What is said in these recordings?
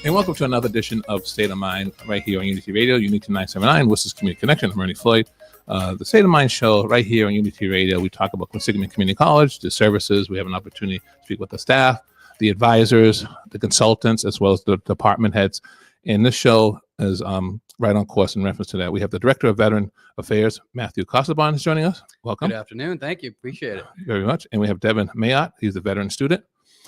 And welcome to another edition of State of Mind right here on Unity Radio, Unity 979, Worcester's Community Connection. I'm Ernie Floyd. The State of Mind show right here on Unity Radio, we talk about Quinsigamond Community College, the services. We have an opportunity to speak with the staff, the advisors, the consultants, as well as the department heads. And this show is right on course in reference to that. We have the Director of Veteran Affairs, Matthew Casaubon, is joining us. Welcome. Good afternoon. Thank you. Appreciate it. Very much. And we have Devin Mayotte. He's a veteran student.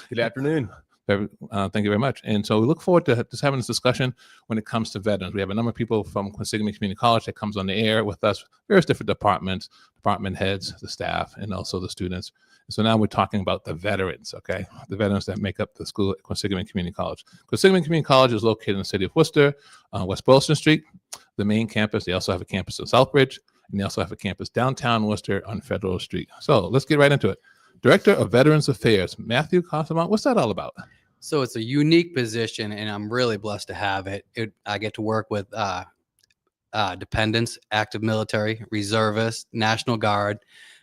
Good afternoon. Thank you very much. And so we look forward to just having this discussion when it comes to veterans. We have a number of people from Quinsigamond Community College that comes on the air with us, various different departments, department heads, the staff, and also the students. So now we're talking about the veterans, okay? The veterans that make up the school at Quinsigamond Community College. Quinsigamond Community College is located in the city of Worcester, West Boylston Street, the main campus. They also have a campus in Southbridge, and they also have a campus downtown Worcester on Federal Street. So let's get right into it. Director of Veterans Affairs, Matthew Casaubon, what's that all about? So it's a unique position, and I'm really blessed to have it. I get to work with dependents, active military, reservists, National Guard,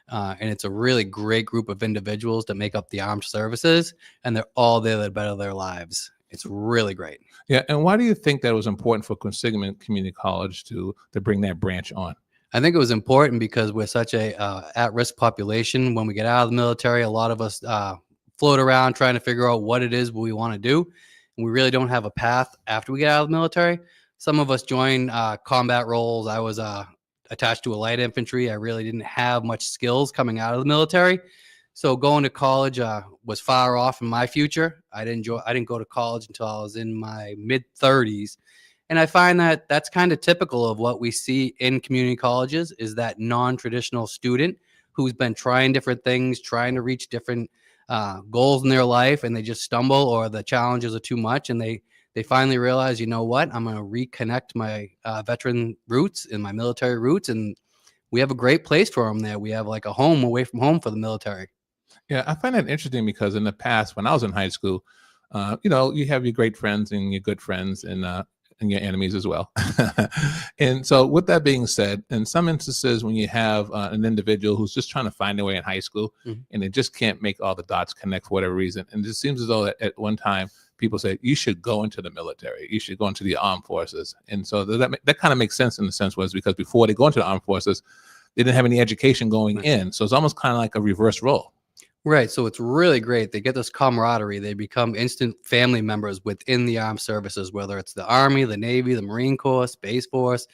and it's a really great group of individuals that make up the armed services, and they're all there to better their lives. It's really great. Yeah, and why do you think that it was important for Quinsigamond Community College to bring that branch on? I think it was important because we're such a at-risk population. When we get out of the military, a lot of us float around trying to figure out what it is we want to do. And we really don't have a path after we get out of the military. Some of us join combat roles. I was attached to a light infantry. I really didn't have much skills coming out of the military. So going to college was far off in my future. I didn't go to college until I was in my mid-30s. And I find that that's kind of typical of what we see in community colleges, is that non-traditional student who's been trying different things, trying to reach different goals in their life, and they just stumble, or the challenges are too much, and they finally realize, you know what, I'm going to reconnect my veteran roots and my military roots, and we have a great place for them there. We have like a home away from home for the military. Yeah, I find that interesting because in the past, when I was in high school, you have your great friends and your good friends and your enemies as well. And so with that being said, in some instances, when you have an individual who's just trying to find their way in high school, and they just can't make all the dots connect for whatever reason, and it seems as though at one time people say, you should go into the military, you should go into the armed forces. And so that kind of makes sense in the sense was because before they go into the armed forces, they didn't have any education going in. So it's almost kind of like a reverse role. Right. So it's really great. They get this camaraderie. They become instant family members within the armed services, whether it's the Army, the Navy, the Marine Corps, Space Force.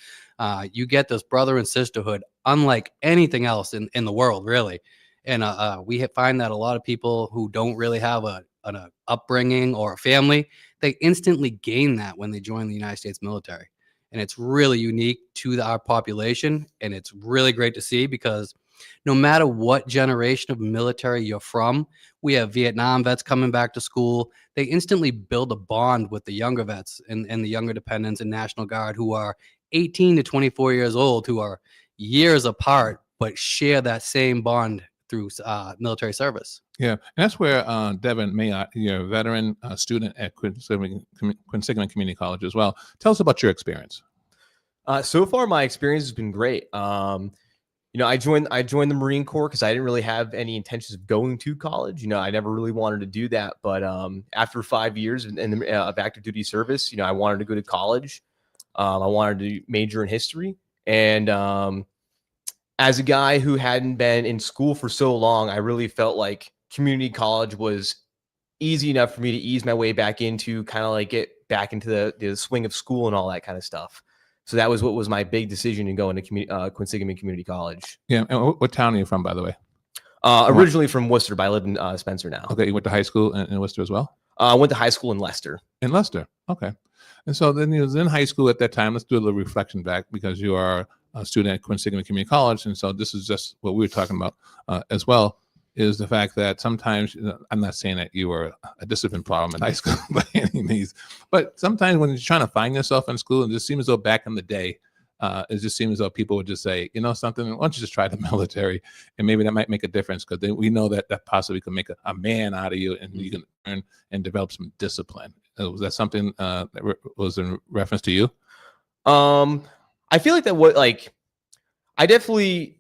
You get this brother and sisterhood unlike anything else in the world, really. And we find that a lot of people who don't really have an upbringing or a family, they instantly gain that when they join the United States military. And it's really unique to our population. And it's really great to see because no matter what generation of military you're from, we have Vietnam vets coming back to school. They instantly build a bond with the younger vets and the younger dependents and National Guard who are 18 to 24 years old, who are years apart, but share that same bond through military service. Yeah, and that's where Devin Mayotte, you're a veteran student at Quinsigamond Community College as well. Tell us about your experience. So far, my experience has been great. I joined the Marine Corps because I didn't really have any intentions of going to college. I never really wanted to do that. But after 5 years of active duty service, I wanted to go to college. I wanted to major in history. And as a guy who hadn't been in school for so long, I really felt like community college was easy enough for me to ease my way back into, kind of like get back into the swing of school and all that kind of stuff. So that was what was my big decision in going to Quinsigamond Community College. Yeah, and what town are you from, by the way? Originally from Worcester, but I live in Spencer now. Okay, you went to high school in Worcester as well? I went to high school in Leicester. In Leicester, okay. And so then you was in high school at that time. Let's do a little reflection back because you are a student at Quinsigamond Community College, and so this is just what we were talking about as well. Is the fact that sometimes, I'm not saying that you were a discipline problem in high school by any means, but sometimes when you're trying to find yourself in school, it just seems as though back in the day, it just seems as though people would just say, something, why don't you just try the military? And maybe that might make a difference because we know that possibly could make a man out of you and you can learn and develop some discipline. Was that something that was in reference to you? I feel like I definitely...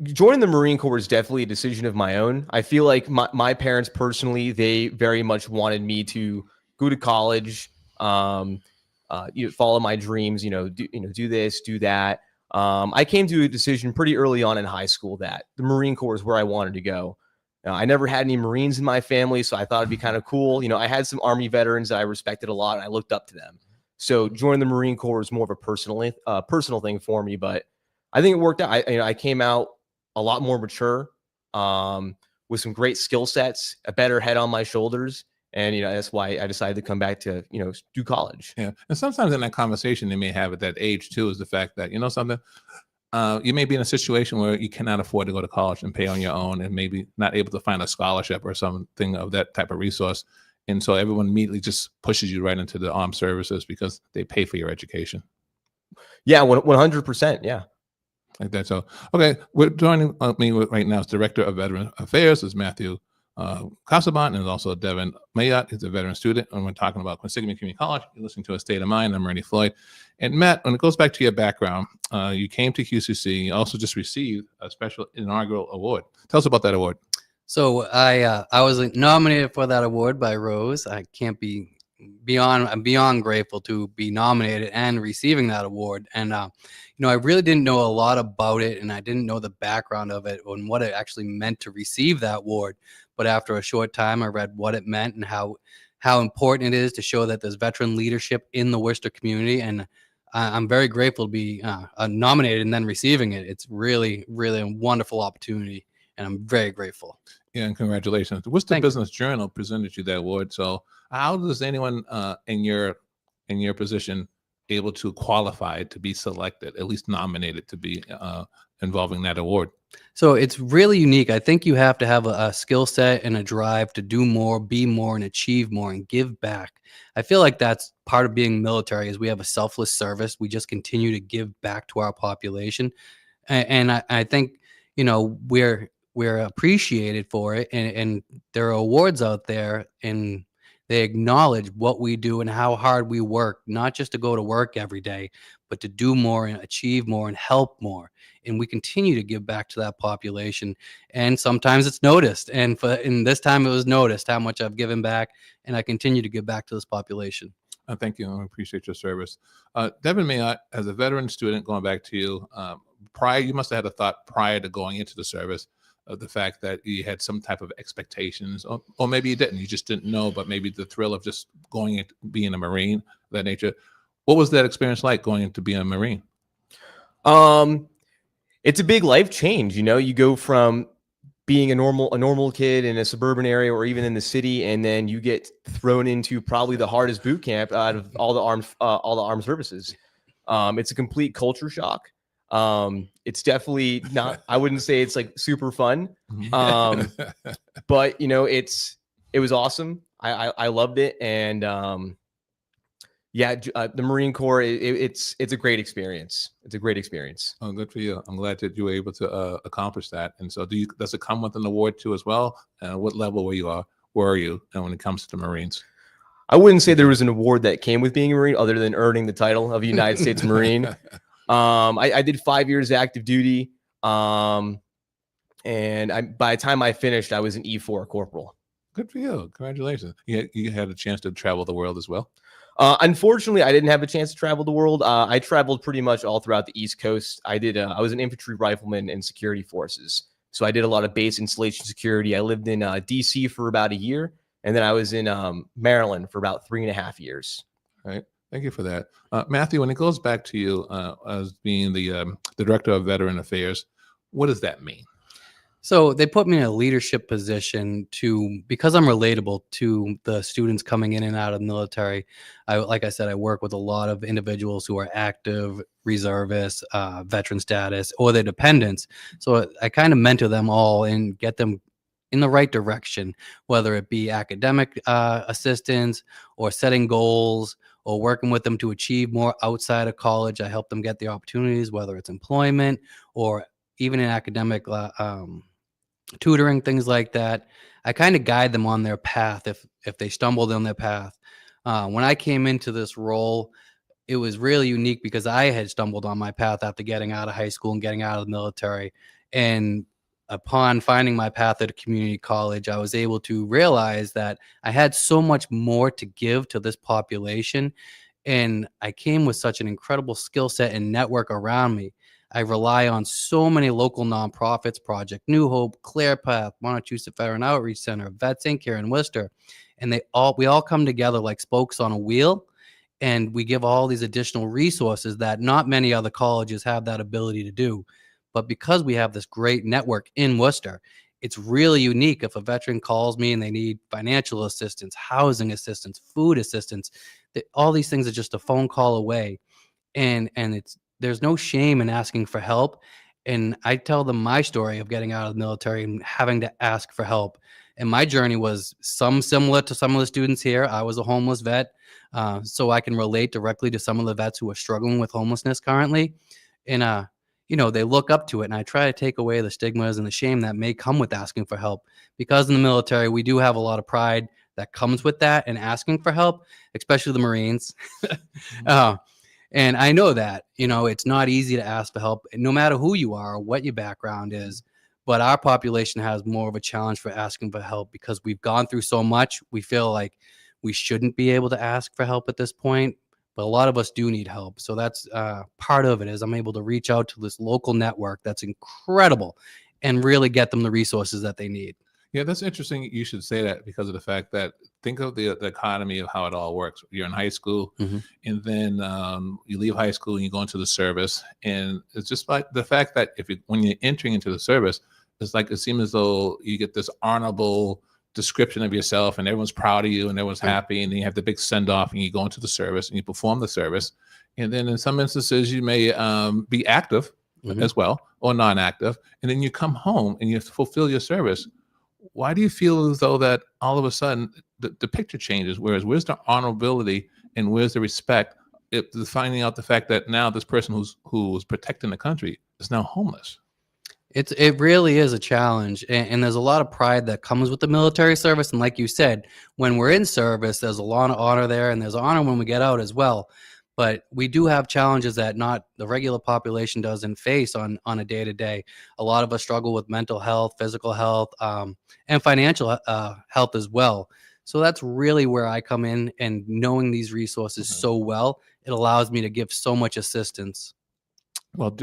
Joining the Marine Corps is definitely a decision of my own. I feel like my parents personally, they very much wanted me to go to college, Follow my dreams, do this, do that. I came to a decision pretty early on in high school that the Marine Corps is where I wanted to go. I never had any Marines in my family, so I thought it'd be kind of cool. I had some Army veterans that I respected a lot, and I looked up to them. So joining the Marine Corps was more of a personal thing for me, but I think it worked out. I came out a lot more mature, with some great skill sets, a better head on my shoulders. And, that's why I decided to come back to, do college. Yeah. And sometimes in that conversation they may have at that age too, is the fact that, something, you may be in a situation where you cannot afford to go to college and pay on your own, and maybe not able to find a scholarship or something of that type of resource. And so everyone immediately just pushes you right into the armed services because they pay for your education. Yeah, 100%. Yeah. Like that. So, okay, we're joining me right now is Director of Veteran Affairs is Matthew Casaubon, and also Devin Mayotte. He's a veteran student, and we're talking about Quinsigamond Community College. You're listening to A State of Mind. I'm Ernie Floyd. And Matt, when it goes back to your background, you came to QCC. You also just received a special inaugural award. Tell us about that award. So I was nominated for that award by Rose. I can't be I'm beyond grateful to be nominated and receiving that award. And I really didn't know a lot about it, and I didn't know the background of it and what it actually meant to receive that award. But after a short time, I read what it meant and how important it is to show that there's veteran leadership in the Worcester community. And I'm very grateful to be nominated and then receiving it. It's really, really a wonderful opportunity, and I'm very grateful. Yeah, and congratulations. The Worcester Thank you. Business Journal presented you that award. So how does anyone in your position able to qualify to be selected, at least nominated to be involving that award? So it's really unique. I think you have to have a skill set and a drive to do more, be more, and achieve more, and give back. I feel like that's part of being military, is we have a selfless service. We just continue to give back to our population. And I think, we're appreciated for it. And there are awards out there, and they acknowledge what we do and how hard we work, not just to go to work every day, but to do more and achieve more and help more. And we continue to give back to that population. And sometimes it's noticed. And in this time, it was noticed how much I've given back, and I continue to give back to this population. Thank you. I appreciate your service. Devin Mayotte, as a veteran student, going back to you, you must have had a thought prior to going into the service of the fact that you had some type of expectations, or maybe you didn't. You just didn't know, but maybe the thrill of just going into being a Marine, of that nature. What was that experience like going into being a Marine? It's a big life change. You go from being a normal kid in a suburban area or even in the city, and then you get thrown into probably the hardest boot camp out of all the armed services. It's a complete culture shock. It's definitely not, I wouldn't say it's like super fun. But it was awesome. I loved it. And, the Marine Corps, it's a great experience. It's a great experience. Oh, good for you. I'm glad that you were able to accomplish that. And so does it come with an award too as well? What level were you when it comes to the Marines? I wouldn't say there was an award that came with being a Marine other than earning the title of United States Marine. I did 5 years active duty. And by the time I finished, I was an E4 corporal. Good for you. Congratulations. You had a chance to travel the world as well. Unfortunately, I didn't have a chance to travel the world. I traveled pretty much all throughout the East Coast. I was an infantry rifleman in security forces. So I did a lot of base installation security. I lived in DC for about a year. And then I was in Maryland for about 3.5 years. All right. Thank you for that. Matthew, when it goes back to you as being the Director of Veteran Affairs, what does that mean? So they put me in a leadership position because I'm relatable to the students coming in and out of the military. Like I said, I work with a lot of individuals who are active, reservists, veteran status, or their dependents. So I kind of mentor them all and get them in the right direction, whether it be academic assistance or setting goals or working with them to achieve more outside of college. I help them get the opportunities, whether it's employment or even in academic tutoring, things like that. I kind of guide them on their path if they stumbled on their path. When I came into this role, it was really unique because I had stumbled on my path after getting out of high school and getting out of the military. And upon finding my path at a community college, I was able to realize that I had so much more to give to this population. And I came with such an incredible skill set and network around me. I rely on so many local nonprofits, Project New Hope, ClearPath, Montechusett Veteran Outreach Center, Vets Inc. here in Worcester. And we all come together like spokes on a wheel. And we give all these additional resources that not many other colleges have that ability to do. But because we have this great network in Worcester, it's really unique. If a veteran calls me and they need financial assistance, housing assistance, food assistance, all these things are just a phone call away. And there's no shame in asking for help. And I tell them my story of getting out of the military and having to ask for help. And my journey was similar to some of the students here. I was a homeless vet, so I can relate directly to some of the vets who are struggling with homelessness currently. And, they look up to it. And I try to take away the stigmas and the shame that may come with asking for help. Because in the military, we do have a lot of pride that comes with that and asking for help, especially the Marines. And I know that, it's not easy to ask for help, no matter who you are or what your background is. But our population has more of a challenge for asking for help because we've gone through so much. We feel like we shouldn't be able to ask for help at this point. But a lot of us do need help. So that's part of it is I'm able to reach out to this local network that's incredible and really get them the resources that they need. Yeah, that's interesting. You should say that because of the fact that think of the economy of how it all works. You're in high school, and then you leave high school and you go into the service, and it's just like the fact that when you're entering into the service, it's like it seems as though you get this honorable description of yourself, and everyone's proud of you, and everyone's happy, and then you have the big send off, and you go into the service and you perform the service, and then in some instances you may be active as well or non-active, and then you come home and you fulfill your service. Why do you feel as though that all of a sudden the picture changes? Whereas where's the honorability and where's the respect? Finding out the fact that now this person who was protecting the country is now homeless. It really is a challenge, and there's a lot of pride that comes with the military service. And like you said, when we're in service, there's a lot of honor there, and there's honor when we get out as well. But we do have challenges that not the regular population doesn't face on a day-to-day. A lot of us struggle with mental health, physical health, and financial health as well. So that's really where I come in, and knowing these resources so well, it allows me to give so much assistance. Well,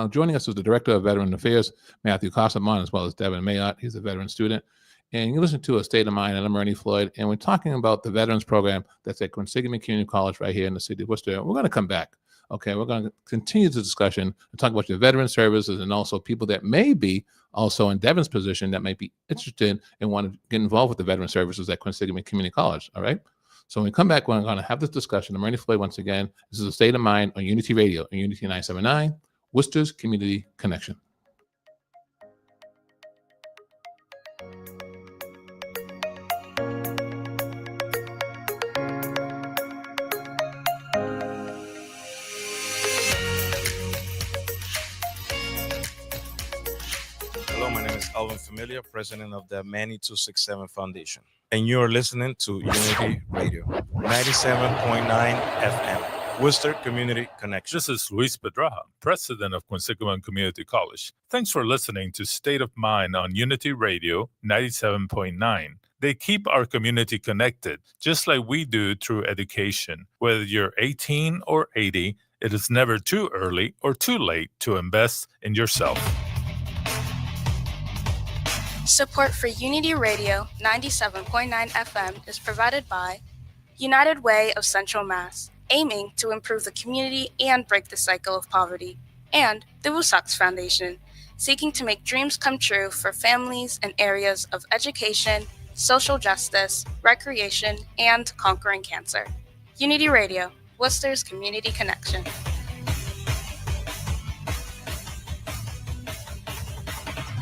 joining us is the Director of Veteran Affairs, Matthew Casaubon, as well as Devin Mayotte. He's a veteran student. And you listen to A State of Mind, and I'm Ernie Floyd, and we're talking about the Veterans Program that's at Quinsigamond Community College right here in the city of Worcester. We're going to come back. Okay, we're going to continue the discussion and talk about your veteran services and also people that may be also in Devin's position that might be interested and want to get involved with the veteran services at Quinsigamond Community College. All right. So when we come back, we're going to have this discussion. I'm Ernie Floyd once again. This is A State of Mind on Unity Radio, on Unity 979, Worcester's Community Connection. Hello, my name is Alvin Familia, president of the Manny 267 Foundation. And you're listening to Unity Radio, 97.9 FM, Worcester Community Connection. This is Luis Pedraja, president of Quinsigamond Community College. Thanks for listening to State of Mind on Unity Radio 97.9. They keep our community connected, just like we do through education. Whether you're 18 or 80, it is never too early or too late to invest in yourself. Support for Unity Radio 97.9 FM is provided by United Way of Central Mass, aiming to improve the community and break the cycle of poverty, and the Woosocks Foundation, seeking to make dreams come true for families in areas of education, social justice, recreation, and conquering cancer. Unity Radio, Worcester's Community Connection.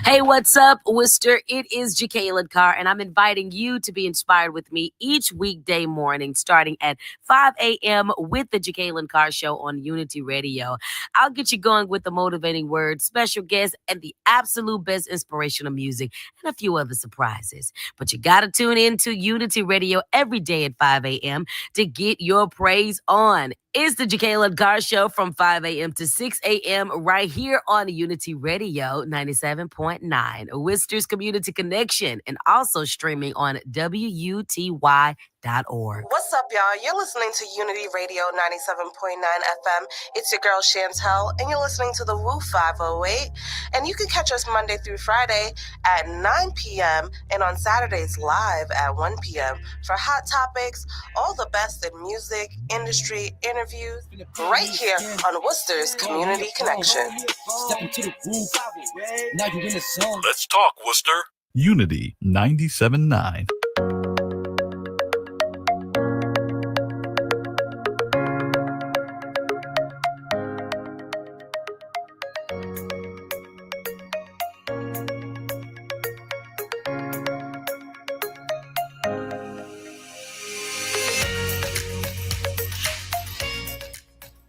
Hey, what's up, Worcester? It is Jacqueline Carr, and I'm inviting you to be inspired with me each weekday morning, starting at 5 a.m. with the Jacqueline Carr Show on Unity Radio. I'll get you going with the motivating words, special guests, and the absolute best inspirational music, and a few other surprises. But you got to tune in to Unity Radio every day at 5 a.m. to get your praise on. It's the Jacqueline Carr Show from 5 a.m. to 6 a.m. right here on Unity Radio 97.9, Worcester's Community Connection, and also streaming on WUTY.org. What's up, y'all? You're listening to Unity Radio 97.9 FM. It's your girl Chantel, and you're listening to the Woo 508. And you can catch us Monday through Friday at 9 p.m. and on Saturdays live at 1 p.m. for hot topics, all the best in music, industry, interviews, right here on Worcester's Community Connection. Step into the groove. Now you're in the zone. Let's talk, Worcester. Unity 97.9.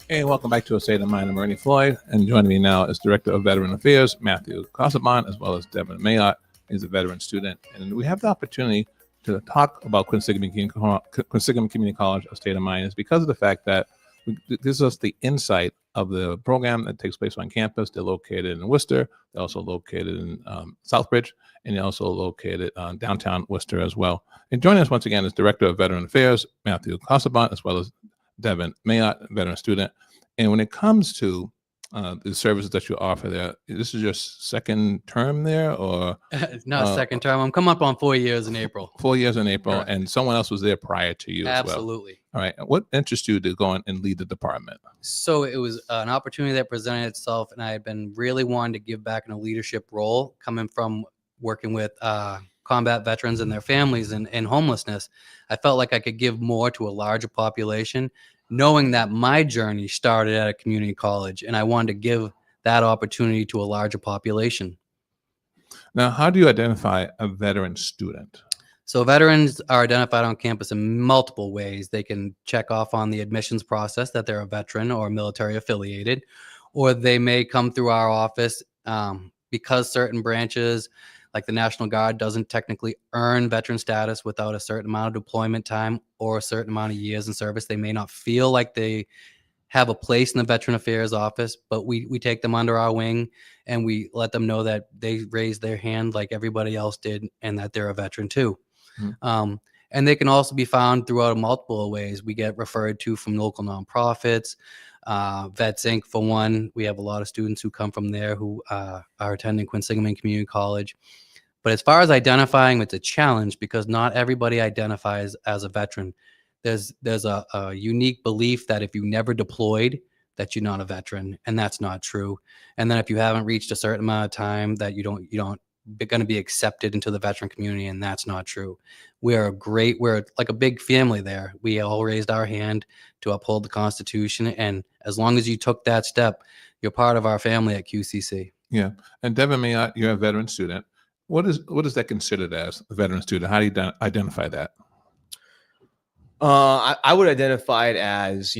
Hey, welcome back to A State of Mind. I'm Ernie Floyd, and joining me now is Director of Veteran Affairs, Matthew Casaubon, as well as Devin Mayotte. He's a veteran student, and we have the opportunity to talk about Quinsigamond Community College, A State of Mind, is because of the fact that it gives us the insight of the program that takes place on campus. They're located in Worcester. They're also located in Southbridge, and they're also located downtown Worcester as well. And joining us once again is Director of Veteran Affairs, Matthew Casaubon, as well as Devin Mayotte, veteran student. And when it comes to the services that you offer there, this is your second term there, or No, second term. I'm coming up on 4 years in April. 4 years in April, Correct. And someone else was there prior to you as well. Absolutely. All right. What interests you to go on and lead the department? So it was an opportunity that presented itself, and I had been really wanting to give back in a leadership role, coming from working with combat veterans and their families and homelessness. I felt like I could give more to a larger population, knowing that my journey started at a community college, and I wanted to give that opportunity to a larger population. Now, how do you identify a veteran student? So veterans are identified on campus in multiple ways. They can check off on the admissions process that they're a veteran or military affiliated, or they may come through our office because certain branches, like the National Guard, doesn't technically earn veteran status without a certain amount of deployment time or a certain amount of years in service. They may not feel like they have a place in the Veteran Affairs office, but we take them under our wing and we let them know that they raised their hand like everybody else did and that they're a veteran too. Mm-hmm. And they can also be found throughout multiple ways. We get referred to from local nonprofits, Vets Inc. for one. We have a lot of students who come from there who are attending Quinsigamond Community College. But as far as identifying, it's a challenge because not everybody identifies as a veteran. There's a unique belief that if you never deployed, that you're not a veteran, and that's not true. And then if you haven't reached a certain amount of time, that you don't going to be accepted into the veteran community, and that's not true. We're like a big family there. We all raised our hand to uphold the Constitution, and as long as you took that step, you're part of our family at QCC. Yeah, and Devin Mayotte, you're a veteran student. What is that considered as a veteran student? How do you identify that? I would identify it as,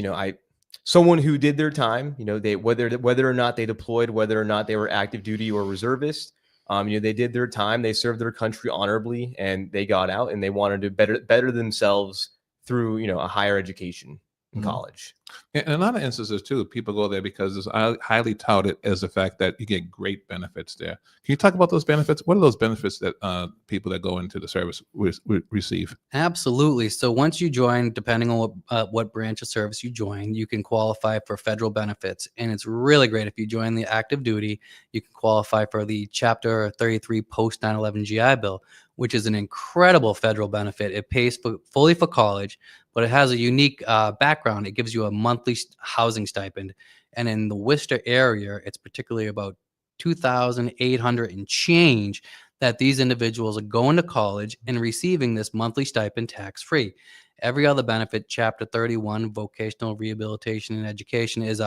someone who did their time, they whether or not they deployed, whether or not they were active duty or reservist, they did their time, they served their country honorably, and they got out and they wanted to better themselves through, a higher education in college. In a lot of instances too, people go there because it's highly touted as the fact that you get great benefits there. Can you talk about those benefits? What are those benefits that people that go into the service receive? Absolutely. So once you join, depending on what branch of service you join, you can qualify for federal benefits. And it's really great. If you join the active duty, you can qualify for the Chapter 33 post 9/11 GI Bill, which is an incredible federal benefit. It pays fully for college, but it has a unique background. It gives you a monthly housing stipend. And in the Worcester area, it's particularly about $2,800 and change that these individuals are going to college and receiving this monthly stipend tax-free. Every other benefit, Chapter 31, vocational rehabilitation and education, is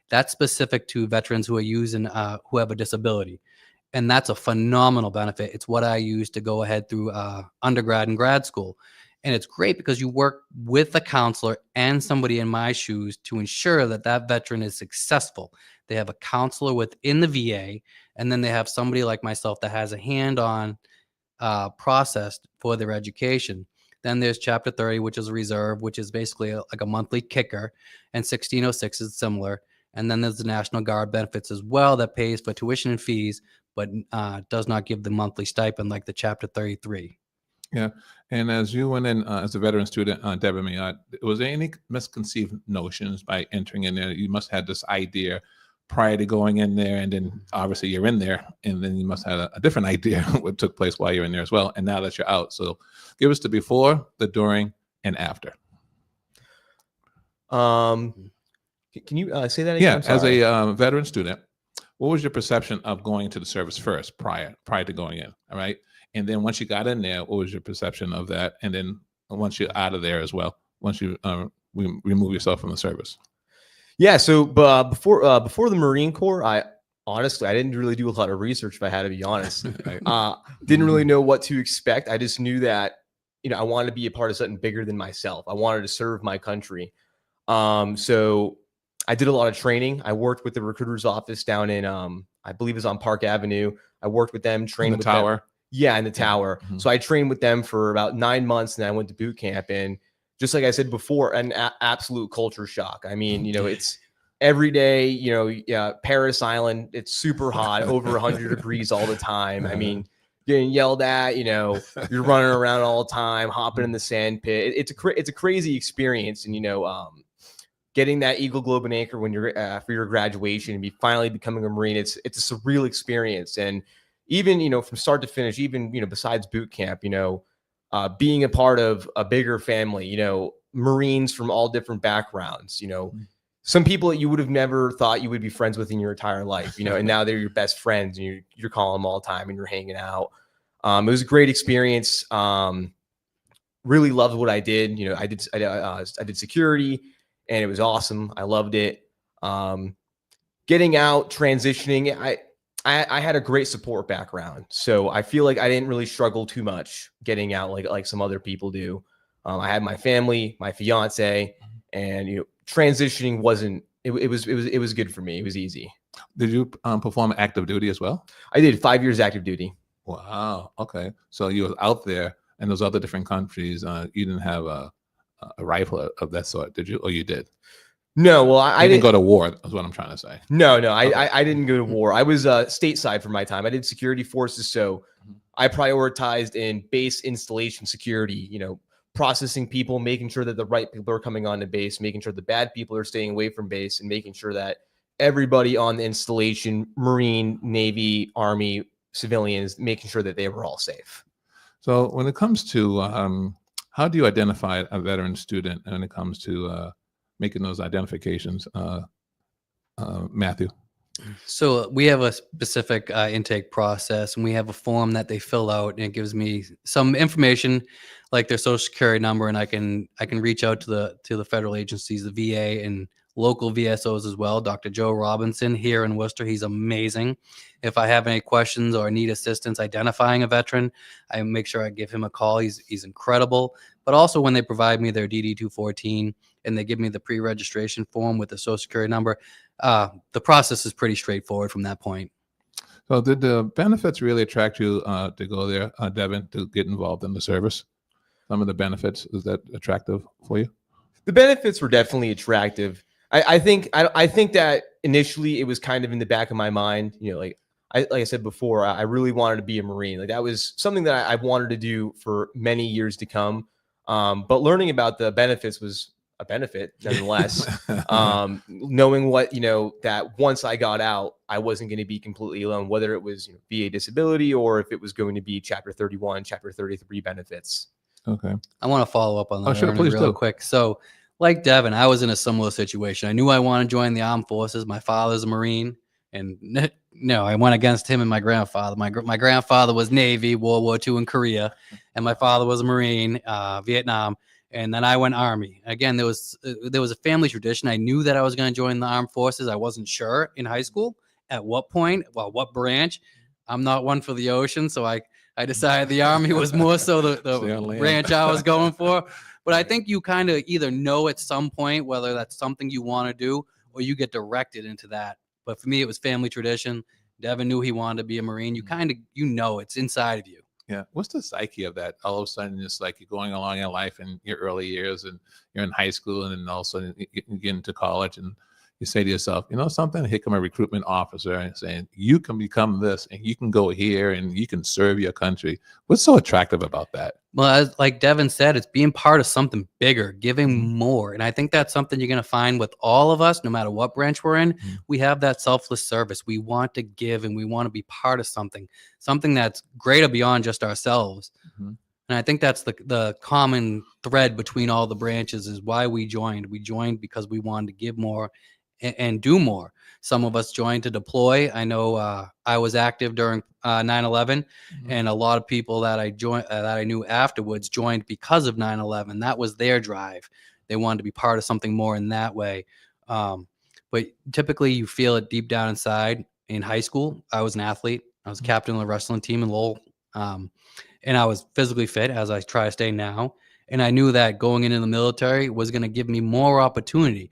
that's specific to veterans who are who have a disability. And that's a phenomenal benefit. It's what I use to go ahead through undergrad and grad school. And it's great because you work with a counselor and somebody in my shoes to ensure that that veteran is successful. They have a counselor within the VA, and then they have somebody like myself that has a hand-on process for their education. Then there's Chapter 30, which is a reserve, which is basically like a monthly kicker, and 1606 is similar. And then there's the National Guard benefits as well that pays for tuition and fees, but does not give the monthly stipend like the Chapter 33. Yeah. And as you went in as a veteran student, Devin Mayotte, was there any misconceived notions by entering in there? You must have had this idea prior to going in there, and then obviously you're in there, and then you must have a different idea what took place while you're in there as well. And now that you're out, so give us the before, the during, and after. Can you say that again? Yeah, as a veteran student, what was your perception of going into the service first, prior to going in? All right, and then once you got in there, what was your perception of that? And then once you're out of there as well, once you remove yourself from the service. Yeah. So, before the Marine Corps, I didn't really do a lot of research, if I had to be honest. Didn't really know what to expect. I just knew that, I wanted to be a part of something bigger than myself. I wanted to serve my country. So I did a lot of training. I worked with the recruiter's office down in, I believe it's on Park Avenue. I worked with them, trained In the with tower. them. Yeah, in the tower. Mm-hmm. So I trained with them for about 9 months, and then I went to boot camp. And just like I said before, an absolute culture shock. I mean, it's every day, Paris Island, it's super hot, over 100 degrees all the time. I mean, getting yelled at, you're running around all the time, hopping in the sand pit. It's a crazy experience. And, getting that Eagle Globe and Anchor when you're for your graduation and finally becoming a Marine, it's a surreal experience. And even, from start to finish, even, besides boot camp, being a part of a bigger family, Marines from all different backgrounds, some people that you would have never thought you would be friends with in your entire life, and now they're your best friends, and you're calling them all the time and you're hanging out. It was a great experience. Really loved what I did. I did security, and it was awesome. I loved it. Getting out, transitioning, I had a great support background, so I feel like I didn't really struggle too much getting out like some other people do. I had my family, my fiance, and transitioning wasn't. It was good for me. It was easy. Did you perform active duty as well? I did 5 years active duty. Wow. Okay. So you were out there in those other different countries. You didn't have a rifle of that sort, did you? Or you did? No. Well, I didn't go to war. Is what I'm trying to say. No. Okay. I didn't go to war. I was stateside for my time. I did security forces, so I prioritized in base installation security. Processing people, making sure that the right people are coming onto base, making sure the bad people are staying away from base, and making sure that everybody on the installation, Marine, Navy, Army, civilians, making sure that they were all safe. So when it comes to how do you identify a veteran student when it comes to making those identifications, Matthew? So we have a specific intake process, and we have a form that they fill out, and it gives me some information like their social security number, and I can reach out to the federal agencies, the VA and local VSOs as well. Dr. Joe Robinson here in Worcester, he's amazing. If I have any questions or need assistance identifying a veteran, I make sure I give him a call. He's incredible. But also when they provide me their DD-214 and they give me the pre-registration form with the social security number, the process is pretty straightforward from that point. So did the benefits really attract you to go there, Devin, to get involved in the service? Some of the benefits, is that attractive for you? The benefits were definitely attractive. I think that initially it was kind of in the back of my mind, like I said before, I really wanted to be a Marine. Like that was something that I wanted to do for many years to come. But learning about the benefits was a benefit nonetheless. Knowing what, that once I got out, I wasn't going to be completely alone, whether it was VA disability or if it was going to be Chapter 31, Chapter 33 benefits. Okay. I want to follow up on that sure, please real do. quick. So like Devin, I was in a similar situation. I knew I wanted to join the armed forces. My father's a Marine, and no, I went against him and my grandfather. My grandfather was Navy, World War II in Korea, and my father was a Marine, Vietnam, and then I went Army. Again, there was a family tradition. I knew that I was going to join the armed forces. I wasn't sure in high school at what point, what branch. I'm not one for the ocean, so I decided the Army was more so the branch I was going for. But I think you kind of either know at some point whether that's something you want to do or you get directed into that. But for me, it was family tradition. Devin knew he wanted to be a Marine. You kind of, it's inside of you. Yeah. What's the psyche of that? All of a sudden, it's like you're going along in life in your early years and you're in high school, and then all of a sudden you get into college and you say to yourself, you know something, here come a recruitment officer and saying, you can become this and you can go here and you can serve your country. What's so attractive about that? Well, as like Devin said, it's being part of something bigger, giving more. And I think that's something you're going to find with all of us, no matter what branch we're in. We have that selfless service. We want to give and we want to be part of something that's greater beyond just ourselves. And I think that's the common thread between all the branches is why we joined. We joined because we wanted to give more and do more. Some of us joined to deploy. I know I was active during 9/11, and a lot of people that I knew afterwards joined because of 9/11. That was their drive. They wanted to be part of something more in that way. But typically, you feel it deep down inside. In high school, I was an athlete. I was captain of the wrestling team in Lowell, and I was physically fit, as I try to stay now. And I knew that going into the military was going to give me more opportunity.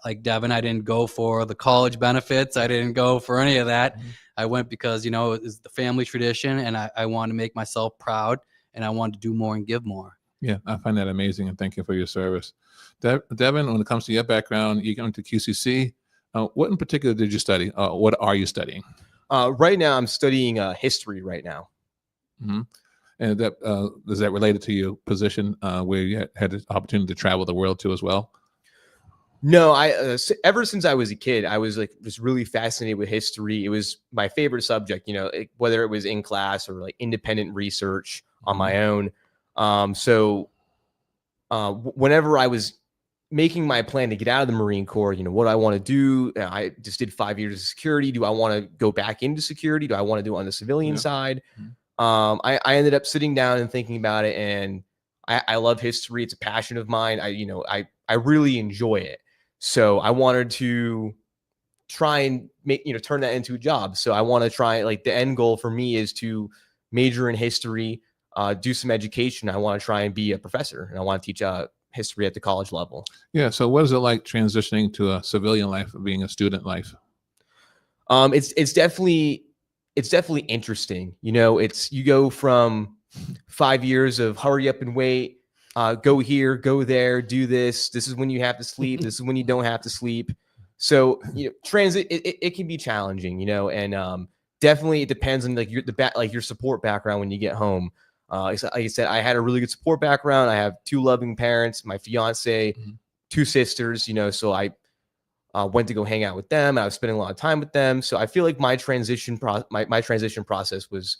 Like Devin, I didn't go for the college benefits. I didn't go for any of that. I went because, it's the family tradition, and I wanted to make myself proud, and I wanted to do more and give more. Yeah, I find that amazing, and thank you for your service. Devin, when it comes to your background, you went to QCC. What in particular did you study? What are you studying? Right now, I'm studying history right now. And that is that related to your position where you had the opportunity to travel the world too as well? No, ever since I was a kid, I was like just really fascinated with history. It was my favorite subject, whether it was in class or like independent research on my own. So whenever I was making my plan to get out of the Marine Corps, what do I want to do? I just did 5 years of security. Do I want to go back into security? Do I want to do it on the civilian side? I ended up sitting down and thinking about it, and I love history. It's a passion of mine. I really enjoy it. So I wanted to try and turn that into a job. So I want to try, like, the end goal for me is to major in history, do some education. I want to try and be a professor, and I want to teach history at the college level. Yeah. So what is it like transitioning to a civilian life, being a student life? It's definitely interesting. You go from 5 years of hurry up and wait, go here, go there, do this. This is when you have to sleep. This is when you don't have to sleep. So, transit, it can be challenging, and definitely it depends on your support background when you get home. Like I said, I had a really good support background. I have 2 loving parents, my fiance, 2 sisters, so I went to go hang out with them. I was spending a lot of time with them. So I feel like my transition process was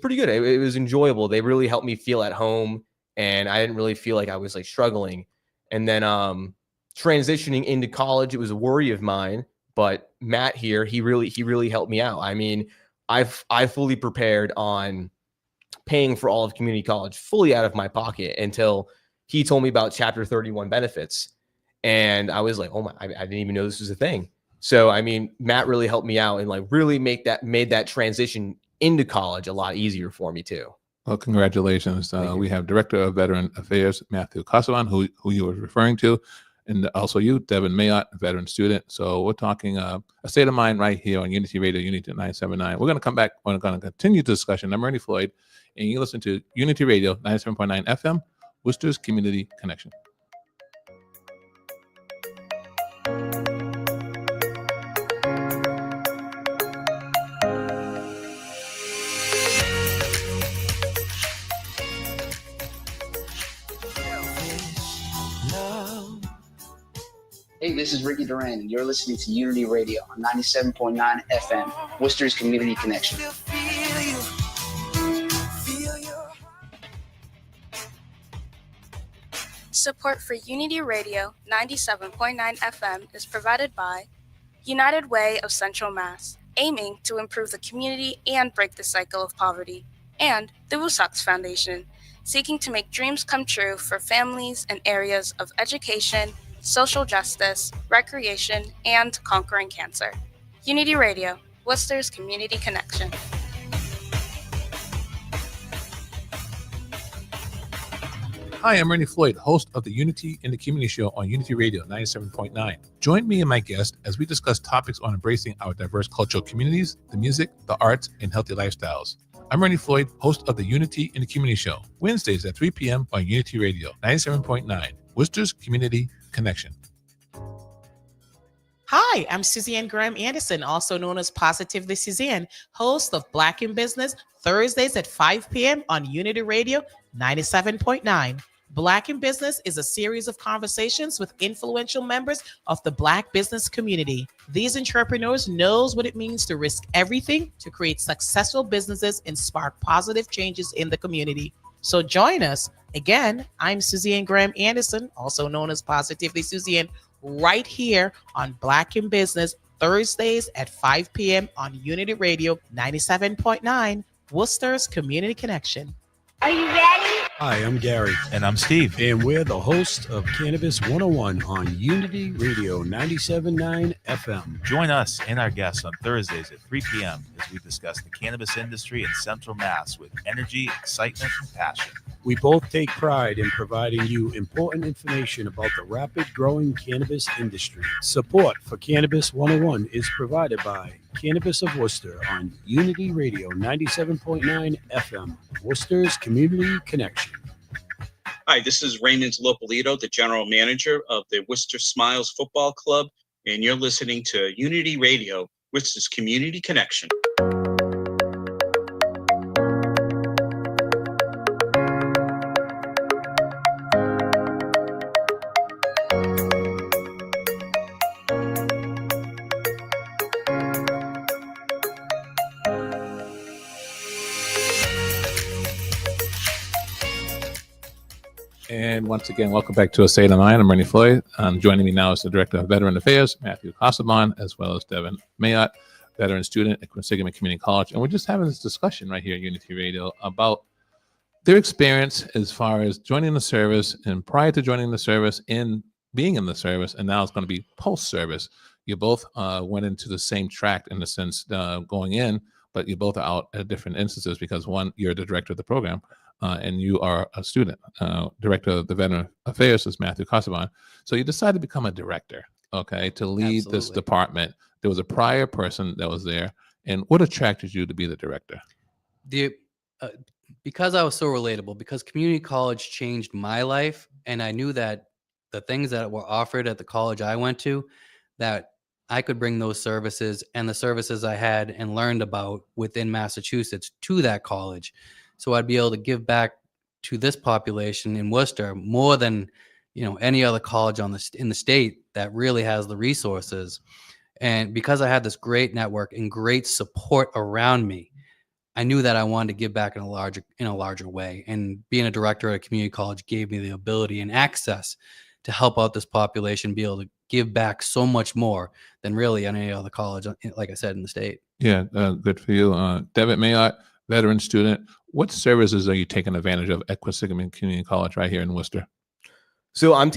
pretty good. It was enjoyable. They really helped me feel at home, and I didn't really feel like I was like struggling. And then transitioning into college, it was a worry of mine, but Matt here, he really helped me out. I mean, I fully prepared on paying for all of community college fully out of my pocket until he told me about Chapter 31 benefits. And I was like, oh my, I didn't even know this was a thing. So, I mean, Matt really helped me out and like really made that transition into college a lot easier for me too. Well, congratulations. We have Director of Veteran Affairs, Matthew Casaubon, who you were referring to, and also you, Devin Mayotte, veteran student. So we're talking a state of mind right here on Unity Radio, Unity 979. We're going to come back. We're going to continue the discussion. I'm Ernie Floyd, and you listen to Unity Radio, 97.9 FM, Worcester's Community Connection. Hey, this is Ricky Duran, and you're listening to Unity Radio on 97.9 FM, Worcester's Community Connection. Support for Unity Radio 97.9 FM is provided by United Way of Central Mass, aiming to improve the community and break the cycle of poverty, and the Woosocks Foundation, seeking to make dreams come true for families in areas of education, social justice, recreation, and conquering cancer. Unity Radio, Worcester's Community Connection. Hi, I'm Ernie Floyd, host of the Unity in the Community Show on Unity Radio 97.9. Join me and my guest as we discuss topics on embracing our diverse cultural communities, the music, the arts, and healthy lifestyles. I'm Ernie Floyd, host of the Unity in the Community Show, Wednesdays at 3 p.m. on Unity Radio 97.9, Worcester's Community Connection. Hi, I'm Suzanne Graham Anderson, also known as Positively Suzanne, host of Black in Business, Thursdays at 5 p.m. on Unity Radio 97.9. Black in Business is a series of conversations with influential members of the Black business community. These entrepreneurs knows what it means to risk everything to create successful businesses and spark positive changes in the community. So join us. Again, I'm Suzanne Graham Anderson, also known as Positively Suzanne, right here on Black in Business, Thursdays at 5 p.m. on Unity Radio 97.9, Worcester's Community Connection. Are you ready? Hi, I'm Gary. And I'm Steve. And we're the hosts of Cannabis 101 on Unity Radio 97.9 FM. Join us and our guests on Thursdays at 3 p.m. as we discuss the cannabis industry in Central Mass with energy, excitement, and passion. We both take pride in providing you important information about the rapid growing cannabis industry. Support for Cannabis 101 is provided by Cannabis of Worcester on Unity Radio 97.9 FM, Worcester's Community Connection. Hi, this is Raymond Lopolito, the general manager of the Worcester Smiles Football Club, and you're listening to Unity Radio, Worcester's Community Connection. And once again, welcome back to A State of Mind. I'm Ernie Floyd. Joining me now is the Director of Veteran Affairs, Matthew Casaubon, as well as Devin Mayotte, veteran student at Quinsigamond Community College. And we're just having this discussion right here at Unity Radio about their experience as far as joining the service and prior to joining the service, in being in the service, and now it's going to be post-service. You both went into the same track in the sense going in, but you both are out at different instances because one, you're the director of the program, and you are a student. Director of the Veteran Affairs is Matthew Casaubon. So you decided to become a director, okay, to lead this department. There was a prior person that was there. And what attracted you to be the director? Because I was so relatable, because community college changed my life, and I knew that the things that were offered at the college I went to, that I could bring those services and the services I had and learned about within Massachusetts to that college. So I'd be able to give back to this population in Worcester more than, any other college in the state that really has the resources. And because I had this great network and great support around me, I knew that I wanted to give back in a larger way. And being a director at a community college gave me the ability and access to help out this population, be able to give back so much more than really any other college, like I said, in the state. Yeah, good for you. Devin Mayotte, veteran student. What services are you taking advantage of at Quinsigamond Community College right here in Worcester? So I'm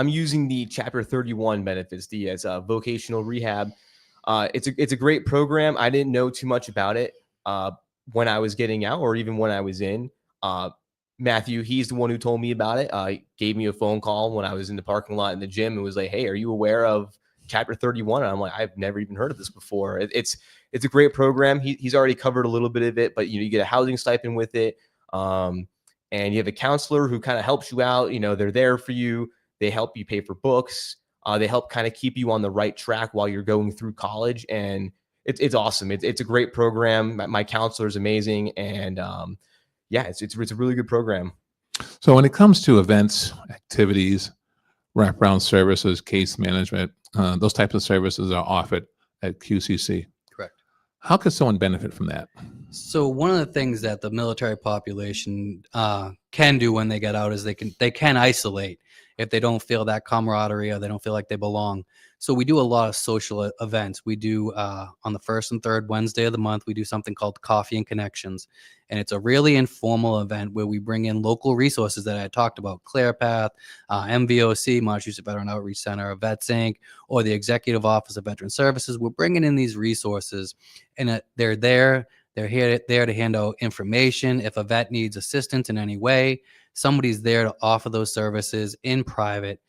using the Chapter 31 benefits, as vocational rehab. It's a great program. I didn't know too much about it when I was getting out, or even when I was in. Matthew, he's the one who told me about it. Gave me a phone call when I was in the parking lot in the gym and was like, "Hey, are you aware of Chapter 31?" And I'm like, "I've never even heard of this before." It's a great program. He's already covered a little bit of it, but you get a housing stipend with it. And you have a counselor who kind of helps you out. They're there for you. They help you pay for books. They help kind of keep you on the right track while you're going through college. And it's awesome. It's a great program. My counselor is amazing. And it's a really good program. So when it comes to events, activities, wraparound services, case management, those types of services are offered at QCC. Correct. How could someone benefit from that? So one of the things that the military population can do when they get out is they can isolate if they don't feel that camaraderie or they don't feel like they belong. So we do a lot of social events. We do on the first and third Wednesday of the month, we do something called Coffee and Connections. And it's a really informal event where we bring in local resources that I talked about, ClearPath, MVOC, Massachusetts Veteran Outreach Center, Vets Inc., or the Executive Office of Veteran Services. We're bringing in these resources, and they're there They're there to hand out information. If a vet needs assistance in any way, somebody's there to offer those services in private.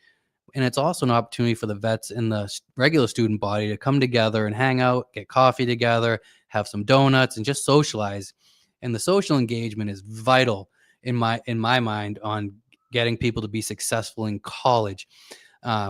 And it's also an opportunity for the vets in the regular student body to come together and hang out, get coffee together, have some donuts, and just socialize. And the social engagement is vital in my mind on getting people to be successful in college.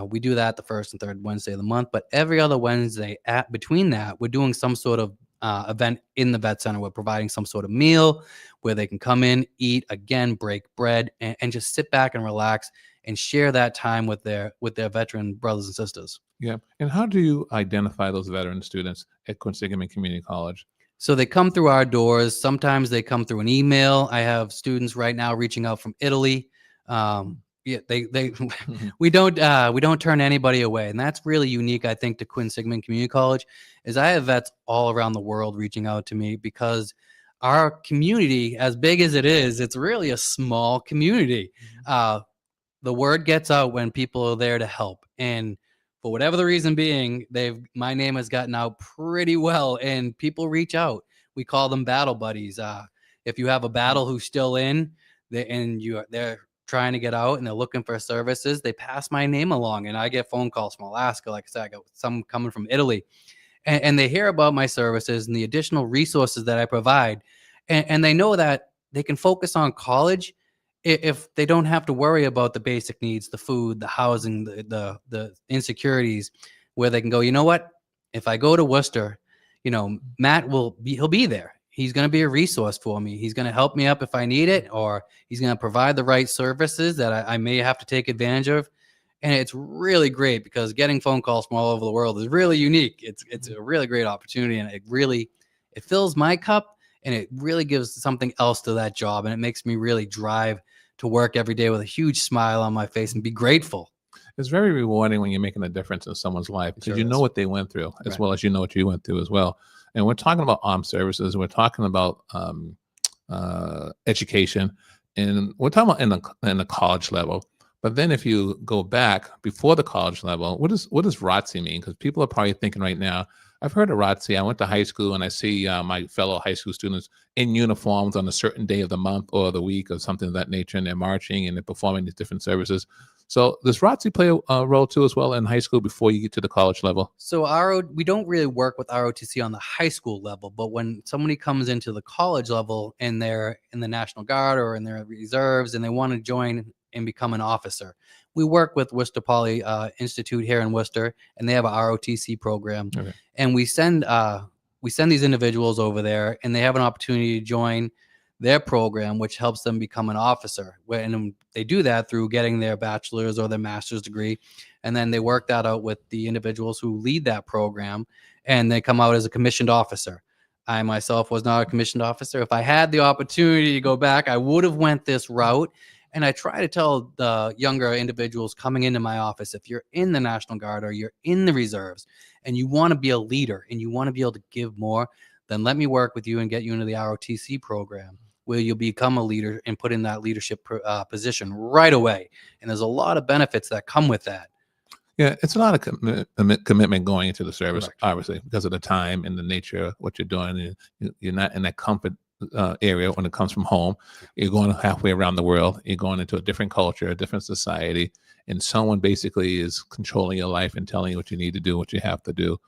We do that the first and third Wednesday of the month, but every other Wednesday between that, we're doing some sort of event in the vet center. We're providing some sort of meal where they can come in, eat, again, break bread, and just sit back and relax and share that time with their veteran brothers and sisters. Yeah. And how do you identify those veteran students at Quinsigamond Community College? So they come through our doors. Sometimes they come through an email. I have students right now reaching out from Italy. Yeah, we don't turn anybody away, and that's really unique, I think, to Quinsigamond Community College. Is I have vets all around the world reaching out to me because our community, as big as it is, it's really a small community. The word gets out when people are there to help, and for whatever the reason being, my name has gotten out pretty well, and people reach out. We call them battle buddies. If you have a battle who's still in, they're trying to get out and they're looking for services, they pass my name along, and I get phone calls from Alaska. Like I said, I got some coming from Italy, and they hear about my services and the additional resources that I provide, and they know that they can focus on college if they don't have to worry about the basic needs, the food, the housing, the insecurities, where they can go, you know what, if I go to Worcester, Matt he'll be there. He's going to be a resource for me. He's going to help me up if I need it, or he's going to provide the right services that I may have to take advantage of. And it's really great because getting phone calls from all over the world is really unique. It's a really great opportunity, and it fills my cup, and it really gives something else to that job. And it makes me really drive to work every day with a huge smile on my face and be grateful. It's very rewarding when you're making a difference in someone's life because you know what they went through as well as you know what you went through as well. And we're talking about armed services. We're talking about education, and we're talking about in the college level. But then if you go back before the college level, what does ROTC mean? Because people are probably thinking right now, I've heard of ROTC. I went to high school and I see my fellow high school students in uniforms on a certain day of the month or the week or something of that nature, and they're marching and they're performing these different services. So does ROTC play a role too as well in high school before you get to the college level? So we don't really work with ROTC on the high school level, but when somebody comes into the college level and they're in the National Guard or in their reserves and they want to join and become an officer, we work with Worcester Poly Institute here in Worcester, and they have a ROTC program. Okay. And we send these individuals over there, and they have an opportunity to join their program, which helps them become an officer. And they do that through getting their bachelor's or their master's degree. And then they work that out with the individuals who lead that program, and they come out as a commissioned officer. I myself was not a commissioned officer. If I had the opportunity to go back, I would have went this route. And I try to tell the younger individuals coming into my office, if you're in the National Guard or you're in the reserves and you want to be a leader and you want to be able to give more, then let me work with you and get you into the ROTC program, where you'll become a leader and put in that leadership position right away. And there's a lot of benefits that come with that. Yeah, it's a lot of commitment going into the service, obviously, because of the time and the nature of what you're doing. You're not in that comfort area when it comes from home. You're going halfway around the world. You're going into a different culture, a different society, and someone basically is controlling your life and telling you what you need to do, what you have to do.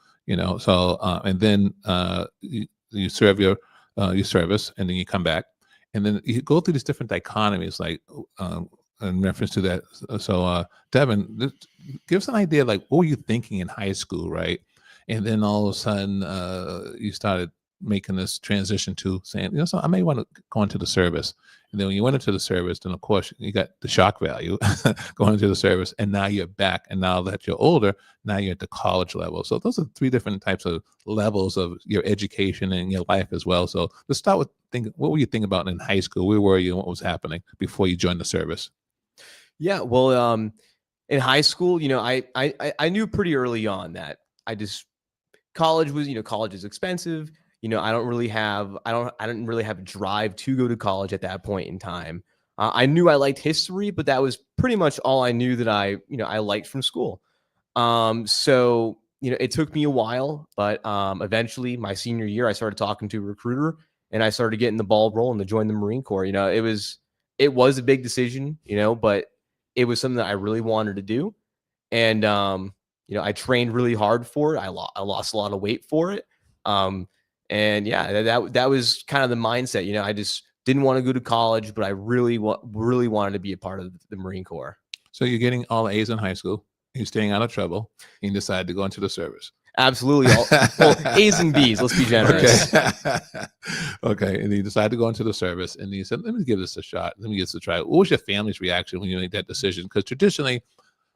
So and then you serve your service, and then you come back, and then you go through these different dichotomies, like in reference to that. So Devin, give us an idea, like what were you thinking in high school, right? And then all of a sudden you started making this transition to saying, so I may want to go into the service. And then when you went into the service, then of course you got the shock value going into the service, and now you're back. And now that you're older, now you're at the college level. So those are three different types of levels of your education and your life as well. So let's start with what were you thinking about in high school? Where were you and what was happening before you joined the service? Yeah, well, in high school, I knew pretty early on that college is expensive. I didn't really have a drive to go to college at that point in time. I knew I liked history, but that was pretty much all I knew that I liked from school. So it took me a while, but eventually my senior year, I started talking to a recruiter, and I started getting the ball rolling to join the Marine Corps. It was a big decision, but it was something that I really wanted to do. And, I trained really hard for it. I lost a lot of weight for it. And yeah, that was kind of the mindset. I just didn't want to go to college, but I really wanted to be a part of the Marine Corps. So you're getting all A's in high school. You're staying out of trouble. And you decided to go into the service. Absolutely. Well, A's and B's. Let's be generous. Okay. And you decided to go into the service, and you said, let me give this a shot. Let me give this a try. What was your family's reaction when you made that decision? Because traditionally,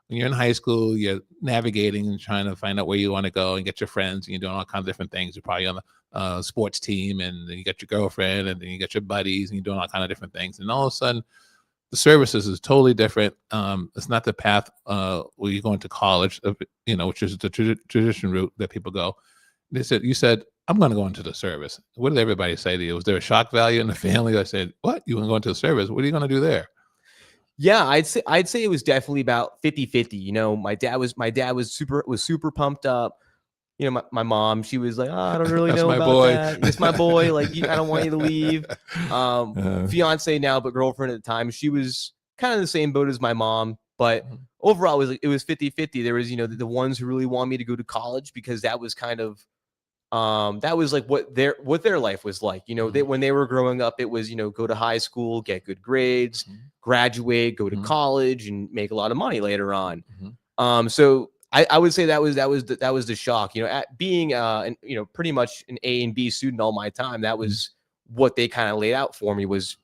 when you're in high school, you're navigating and trying to find out where you want to go and get your friends, and you're doing all kinds of different things. You're probably on the sports team, and then you got your girlfriend, and then you got your buddies, and you're doing all kinds of different things. And all of a sudden, the services is totally different. It's not the path where you're going to college, which is the tradition route that people go. You said, I'm going to go into the service. What did everybody say to you? Was there a shock value in the family that said, what? You want to go into the service? What are you going to do there? Yeah, I'd say it was definitely about 50-50. My dad was super pumped up. My mom, she was like, oh, I don't really know about that. It's my boy. Like, I don't want you to leave. Fiance now, but girlfriend at the time, she was kind of the same boat as my mom. But overall, it was 50-50. There was, the ones who really want me to go to college, because that was kind of, that was like what their life was like. When they were growing up, it was, go to high school, get good grades, graduate, go to college, and make a lot of money later on. So I would say that was the shock. At being pretty much an A and B student all my time, that was what they kind of laid out for me, was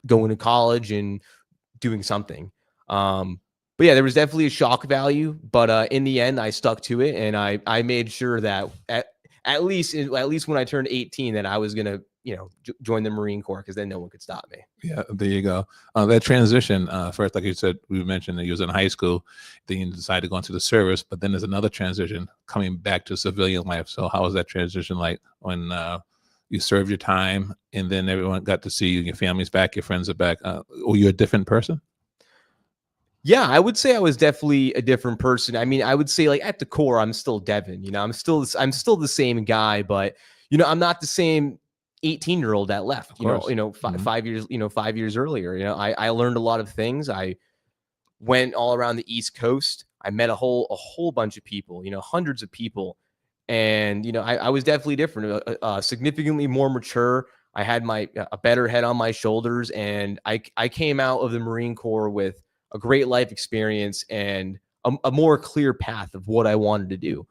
going to college and doing something. But yeah, there was definitely a shock value, but in the end, I stuck to it, and I made sure that at least when I turned 18, that I was gonna join the Marine Corps, because then no one could stop me. Yeah, there you go. That transition, first, like you said, we mentioned that you was in high school, then you decided to go into the service, but then there's another transition coming back to civilian life. So how was that transition like when you served your time, and then everyone got to see you, your family's back, your friends are back? Were you a different person? Yeah, I would say I was definitely a different person. I mean, I would say, like, at the core, I'm still Devin. I'm still the same guy, but I'm not the same 18-year-old that left. 5 years, 5 years earlier. I learned a lot of things. I went all around the East Coast. I met a whole bunch of people. Hundreds of people, and I was definitely different. Significantly more mature. I had a better head on my shoulders, and I came out of the Marine Corps with a great life experience and a more clear path of what I wanted to do.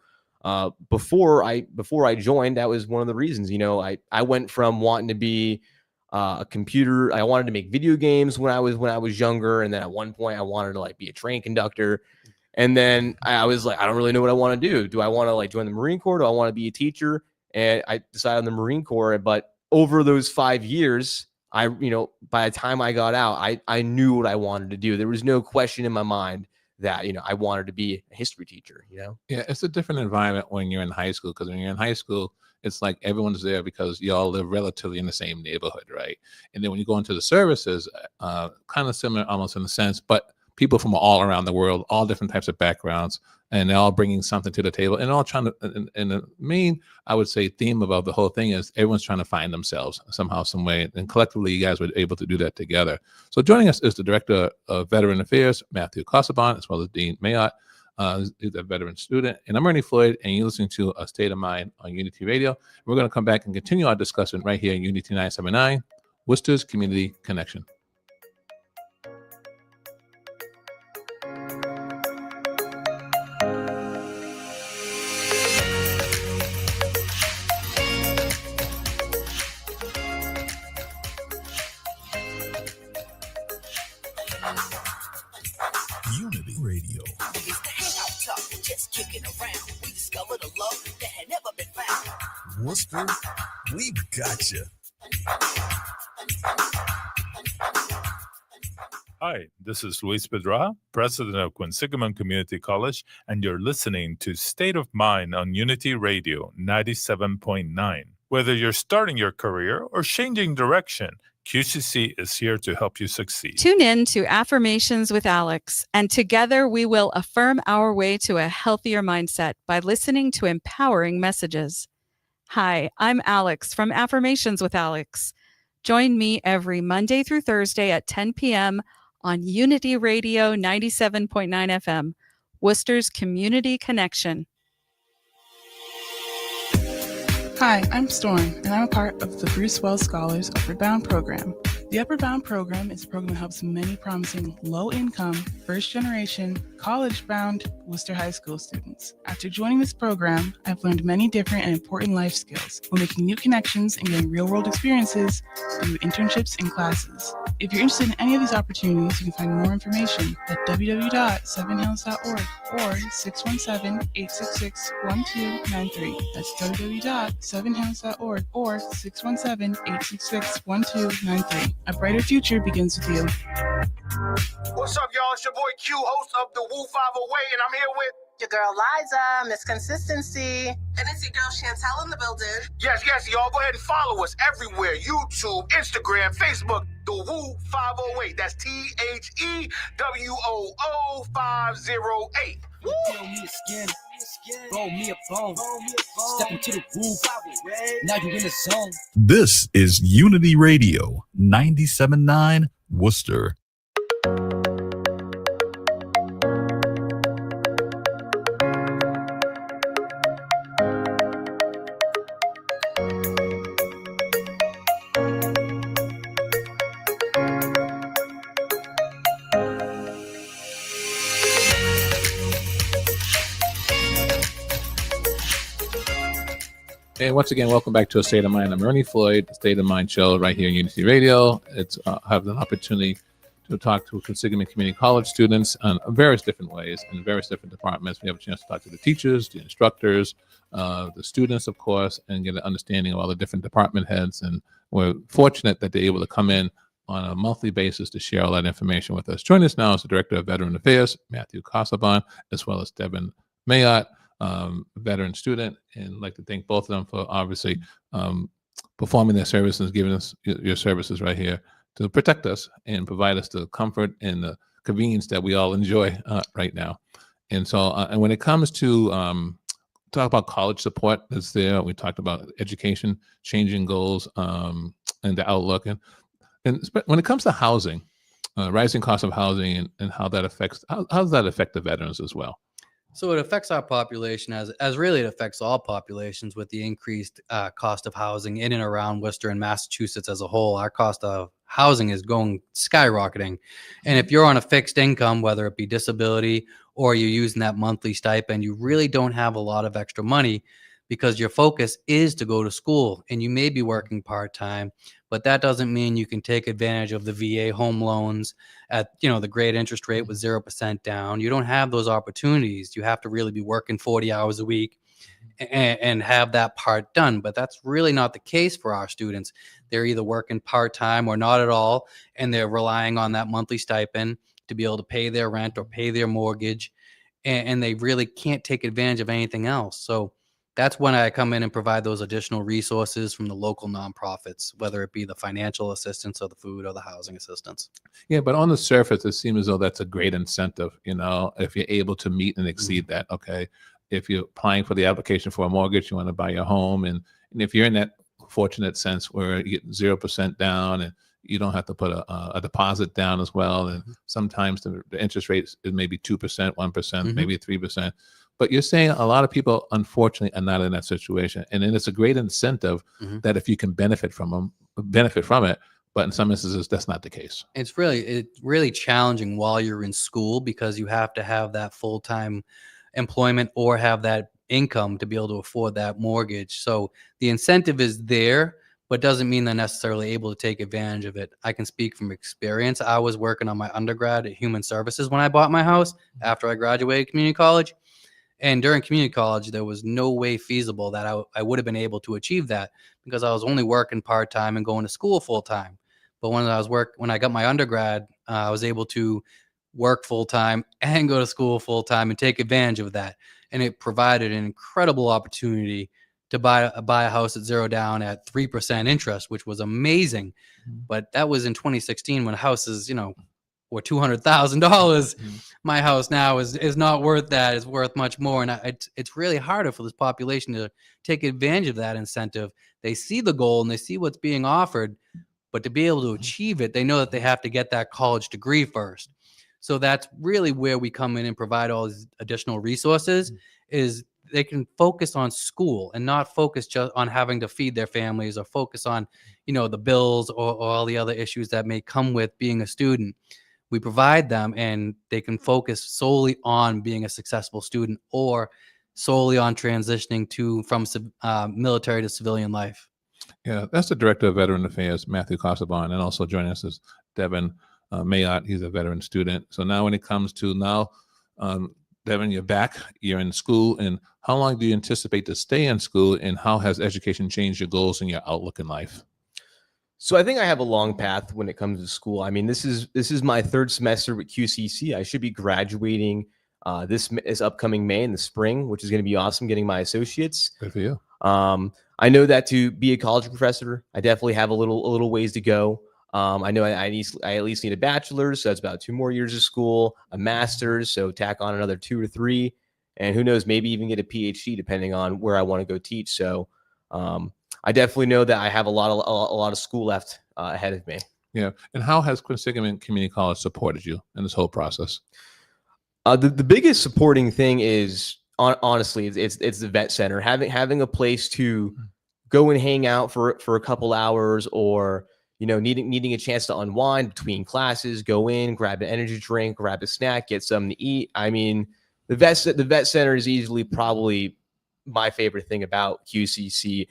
Before I joined, that was one of the reasons. I went from wanting to be a computer. I wanted to make video games when I was younger, and then at one point I wanted to be a train conductor. And then I was like, I don't really know what I want to do. Do I want to join the Marine Corps? Do I want to be a teacher? And I decided on the Marine Corps. But over those 5 years, by the time I got out, I knew what I wanted to do. There was no question in my mind that, I wanted to be a history teacher, Yeah, it's a different environment when you're in high school, because when you're in high school, it's like everyone's there because you all live relatively in the same neighborhood, right? And then when you go into the services, kind of similar almost in a sense, but people from all around the world, all different types of backgrounds, and they're all bringing something to the table, and all trying to, and the main, I would say, theme about the whole thing is everyone's trying to find themselves somehow, some way, and collectively you guys were able to do that together. So joining us is the Director of Veteran Affairs, Matthew Casaubon, as well as Dean Mayotte. He's a veteran student, and I'm Ernie Floyd, and you're listening to A State of Mind on Unity Radio. We're going to come back and continue our discussion right here in Unity 979, Worcester's Community Connection. Unity Radio. Just kicking around, we discovered a love that had never been found. Worcester, we got you. Hi, this is Luis Pedra, president of Quinsigamond Community College, and you're listening to State of Mind on Unity Radio 97.9. Whether you're starting your career or changing direction, QCC is here to help you succeed. Tune in to Affirmations with Alex, and together we will affirm our way to a healthier mindset by listening to empowering messages. Hi, I'm Alex from Affirmations with Alex. Join me every Monday through Thursday at 10 p.m. on Unity Radio 97.9 FM, Worcester's Community Connection. Hi, I'm Storm, and I'm a part of the Bruce Wells Scholars Upward Bound program. The Upward Bound program is a program that helps many promising low-income, first-generation, college-bound Worcester High School students. After joining this program, I've learned many different and important life skills while making new connections and getting real-world experiences through internships and classes. If you're interested in any of these opportunities, you can find more information at www.sevenhills.org or 617-866-1293. That's www.sevenhills.org or 617-866-1293. A brighter future begins with you. What's up, y'all? It's your boy Q, host of the Woo 508, and I'm here with Your girl Liza, Miss Consistency. And it's your girl Chantel in the building. Yes, y'all. Go ahead and follow us everywhere. YouTube, Instagram, Facebook, the Woo 508. That's THEWOO 508. Woo! Tell me a skin, roll me a bone, step into the Woo, now you in the zone. This is Unity Radio 97.9 Worcester. And once again, welcome back to A State of Mind. I'm Ernie Floyd, the State of Mind show right here on Unity Radio. It's have an opportunity to talk to Quinsigamond Community College students on various different ways in various different departments. We have a chance to talk to the teachers, the instructors, the students, of course, and get an understanding of all the different department heads. And we're fortunate that they're able to come in on a monthly basis to share all that information with us. Joining us now is the Director of Veteran Affairs, Matthew Casaubon, as well as Devin Mayotte, veteran student, and I'd like to thank both of them for obviously performing their services, giving us your services right here to protect us and provide us the comfort and the convenience that we all enjoy right now. And so, and when it comes to talk about college support that's there, we talked about education, changing goals, and the outlook, and when it comes to housing, rising cost of housing and how that affects, how does that affect the veterans as well? So it affects our population as really it affects all populations with the increased cost of housing in and around Worcester and Massachusetts as a whole. Our cost of housing is going skyrocketing. And if you're on a fixed income, whether it be disability or you're using that monthly stipend, you really don't have a lot of extra money because your focus is to go to school and you may be working part-time, but that doesn't mean you can take advantage of the VA home loans at, the great interest rate with 0% down. You don't have those opportunities. You have to really be working 40 hours a week and have that part done. But that's really not the case for our students. They're either working part-time or not at all, and they're relying on that monthly stipend to be able to pay their rent or pay their mortgage, and they really can't take advantage of anything else. So that's when I come in and provide those additional resources from the local nonprofits, whether it be the financial assistance or the food or the housing assistance. Yeah, but on the surface, it seems as though that's a great incentive, if you're able to meet and exceed that. Okay. If you're applying for the application for a mortgage, you want to buy your home. And if you're in that fortunate sense where you get 0% down and you don't have to put a deposit down as well. And sometimes the interest rate is maybe 2%, 1%, maybe 3%. But you're saying a lot of people, unfortunately, are not in that situation. And then it's a great incentive that if you can benefit from it. But in some instances, that's not the case. It's really challenging while you're in school because you have to have that full-time employment or have that income to be able to afford that mortgage. So the incentive is there, but doesn't mean they're necessarily able to take advantage of it. I can speak from experience. I was working on my undergrad at Human Services when I bought my house after I graduated community college. And during community college, there was no way feasible that I would have been able to achieve that because I was only working part-time and going to school full-time. But when I got my undergrad, I was able to work full-time and go to school full-time and take advantage of that. And it provided an incredible opportunity to buy a house at zero down at 3% interest, which was amazing. But that was in 2016 when houses, or $200,000. My house now is not worth that. It's worth much more. And it's really harder for this population to take advantage of that incentive. They see the goal and they see what's being offered, but to be able to achieve it, they know that they have to get that college degree first. So that's really where we come in and provide all these additional resources, is they can focus on school and not focus just on having to feed their families or focus on, the bills or all the other issues that may come with being a student. We provide them and they can focus solely on being a successful student or solely on transitioning from military to civilian life. Yeah, that's the Director of Veteran Affairs, Matthew Casaubon, and also joining us is Devin Mayotte. He's a veteran student. So now when it comes to Devin, you're back, you're in school, and how long do you anticipate to stay in school, and how has education changed your goals and your outlook in life? So I think I have a long path when it comes to school. I mean, this is my third semester with QCC. I should be graduating this upcoming May in the spring, which is going to be awesome, getting my associates. Good for you. I know that to be a college professor, I definitely have a little ways to go. I know I at least need a bachelor's, so that's about 2 more years of school, a master's, so tack on another 2 or 3, and who knows, maybe even get a PhD depending on where I want to go teach. So I definitely know that I have a lot of school left ahead of me. Yeah, and how has Quinsigamond Community College supported you in this whole process? The biggest supporting thing is honestly it's the vet center, having a place to go and hang out for a couple hours, or needing a chance to unwind between classes, go in, grab an energy drink, grab a snack, get something to eat. I mean, the vet center is easily probably my favorite thing about QCC.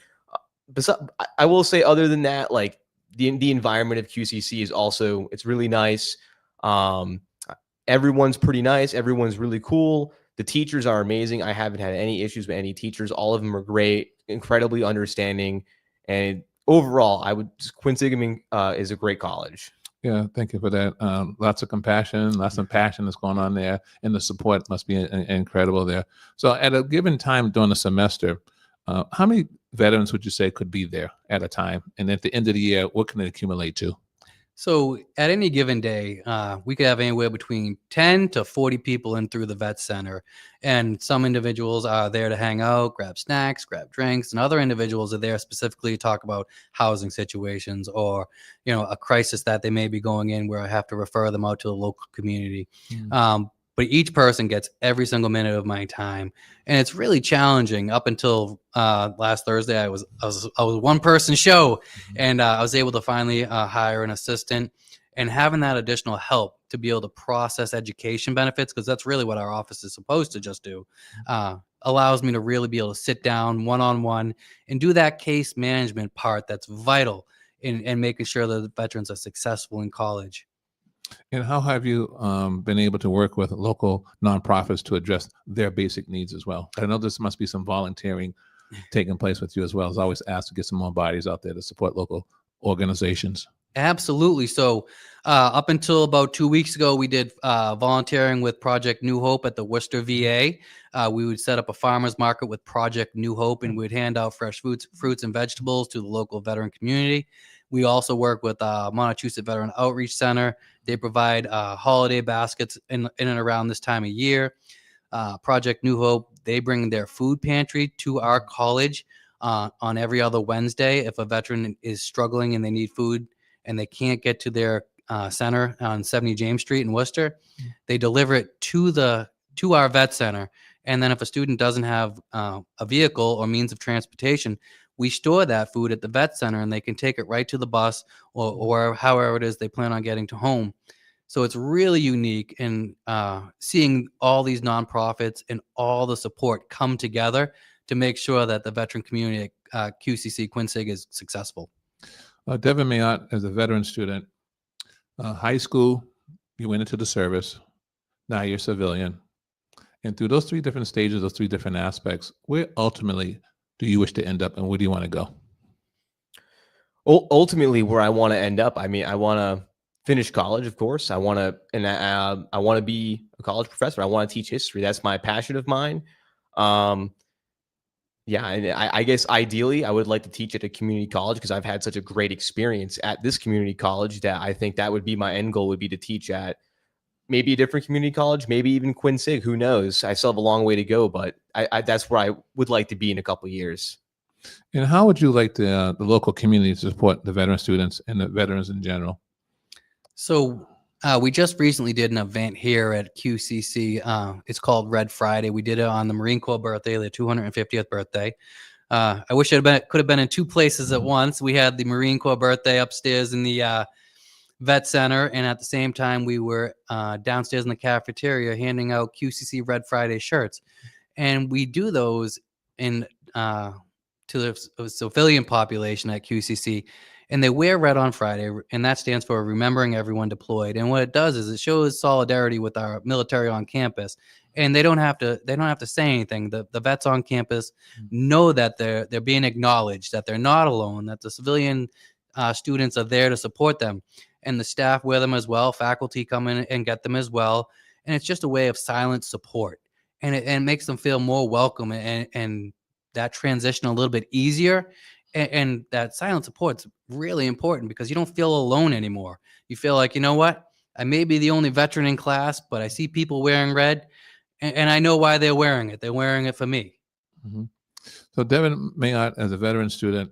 I will say, other than that, like the environment of QCC is also, it's really nice. Everyone's pretty nice. Everyone's really cool. The teachers are amazing. I haven't had any issues with any teachers. All of them are great, incredibly understanding, and overall, Quinsigamond is a great college. Yeah, thank you for that. Lots of compassion, lots of passion that's going on there, and the support must be incredible there. So at a given time during the semester, how many veterans would you say could be there at a time? And at the end of the year, what can it accumulate to? So at any given day, we could have anywhere between 10 to 40 people in through the vet center. And some individuals are there to hang out, grab snacks, grab drinks, and other individuals are there specifically to talk about housing situations or, a crisis that they may be going in where I have to refer them out to the local community. But each person gets every single minute of my time, and it's really challenging. Up until last Thursday, I was a one-person show, and I was able to finally hire an assistant, and having that additional help to be able to process education benefits, because that's really what our office is supposed to just do, allows me to really be able to sit down one-on-one and do that case management part that's vital in making sure that the veterans are successful in college. And how have you been able to work with local nonprofits to address their basic needs as well? I know this must be some volunteering taking place with you as well. As I always ask to get some more bodies out there to support local organizations. Absolutely. So up until about 2 weeks ago, we did volunteering with Project New Hope at the Worcester VA. We would set up a farmer's market with Project New Hope, and we'd hand out fresh fruits and vegetables to the local veteran community. We also work with Montechusett Veteran Outreach Center. They provide holiday baskets in and around this time of year. Project New Hope, they bring their food pantry to our college on every other Wednesday. If a veteran is struggling and they need food and they can't get to their center on 70 James Street in Worcester, they deliver it to our vet center. And then if a student doesn't have a vehicle or means of transportation, we store that food at the vet center, and they can take it right to the bus or however it is they plan on getting to home. So it's really unique in seeing all these nonprofits and all the support come together to make sure that the veteran community at QCC Quinsig is successful. Devin Mayotte, as a veteran student, high school, you went into the service, now you're civilian. And through those 3 different stages, those 3 different aspects, where ultimately do you wish to end up, and where do you want to go? Ultimately, where I want to end up, I mean, I want to finish college, of course. I want to be a college professor. I want to teach history. That's my passion of mine. Yeah, and I guess ideally, I would like to teach at a community college because I've had such a great experience at this community college that I think that would be my end goal, would be to teach at maybe a different community college, maybe even Quinsig. Who knows? I still have a long way to go, but I that's where I would like to be in a couple of years. And how would you like the local community to support the veteran students and the veterans in general? So we just recently did an event here at QCC. It's called Red Friday. We did it on the Marine Corps birthday, the 250th birthday. I wish it could have been in two places at once. We had the Marine Corps birthday upstairs in the Vet Center, and at the same time, we were downstairs in the cafeteria handing out QCC Red Friday shirts. And we do those in to the civilian population at QCC, and they wear red on Friday, and that stands for Remembering Everyone Deployed. And what it does is it shows solidarity with our military on campus, and they don't have to say anything. The vets on campus know that they're being acknowledged, that they're not alone, that the civilian students are there to support them, and the staff wear them as well. Faculty come in and get them as well, and it's just a way of silent support, and it makes them feel more welcome and that transition a little bit easier. And that silent support's really important because you don't feel alone anymore. You feel like, you know what? I may be the only veteran in class, but I see people wearing red, and I know why they're wearing it. They're wearing it for me. Mm-hmm. So Devin Mayotte, as a veteran student,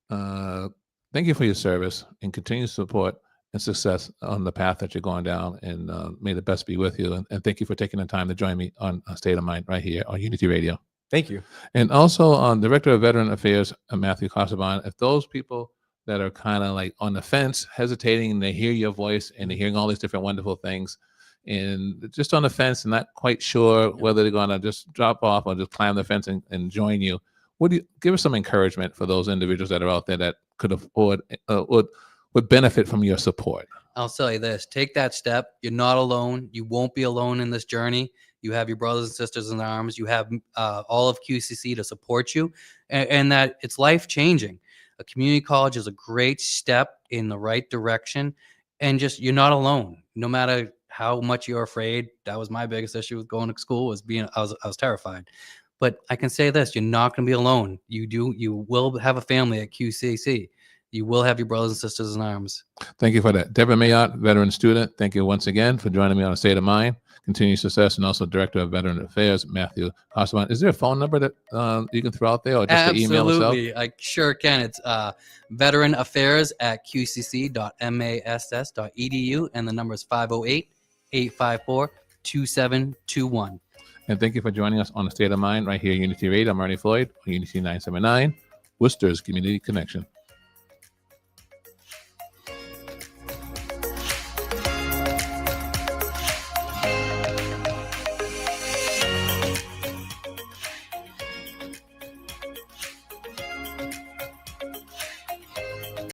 thank you for your service and continued support and success on the path that you're going down, and may the best be with you. And thank you for taking the time to join me on State of Mind right here on Unity Radio. Thank you. And also on Director of Veteran Affairs, Matthew Casaubon, if those people that are kind of like on the fence, hesitating, and they hear your voice and they're hearing all these different wonderful things, and just on the fence and not quite sure whether they're going to just drop off or just climb the fence and join you, would you give us some encouragement for those individuals that are out there that could afford, would benefit from your support? I'll tell you this, take that step. You're not alone. You won't be alone in this journey. You have your brothers and sisters in arms. You have all of QCC to support you, and that it's life-changing. A community college is a great step in the right direction, and just you're not alone. No matter how much you're afraid, that was my biggest issue with going to school, was I was terrified. But I can say this, you're not going to be alone. You will have a family at QCC. You will have your brothers and sisters in arms. Thank you for that. Devin Mayotte, veteran student, thank you once again for joining me on A State of Mind. Continued success, and also Director of Veteran Affairs, Matthew Casaubon. Is there a phone number that you can throw out there, or just the email itself? Absolutely, I sure can. It's veteranaffairs@qcc.mass.edu, and the number is 508-854-2721. And thank you for joining us on A State of Mind right here at Unity Radio. I'm Ernie Floyd on Unity 979, Worcester's Community Connection.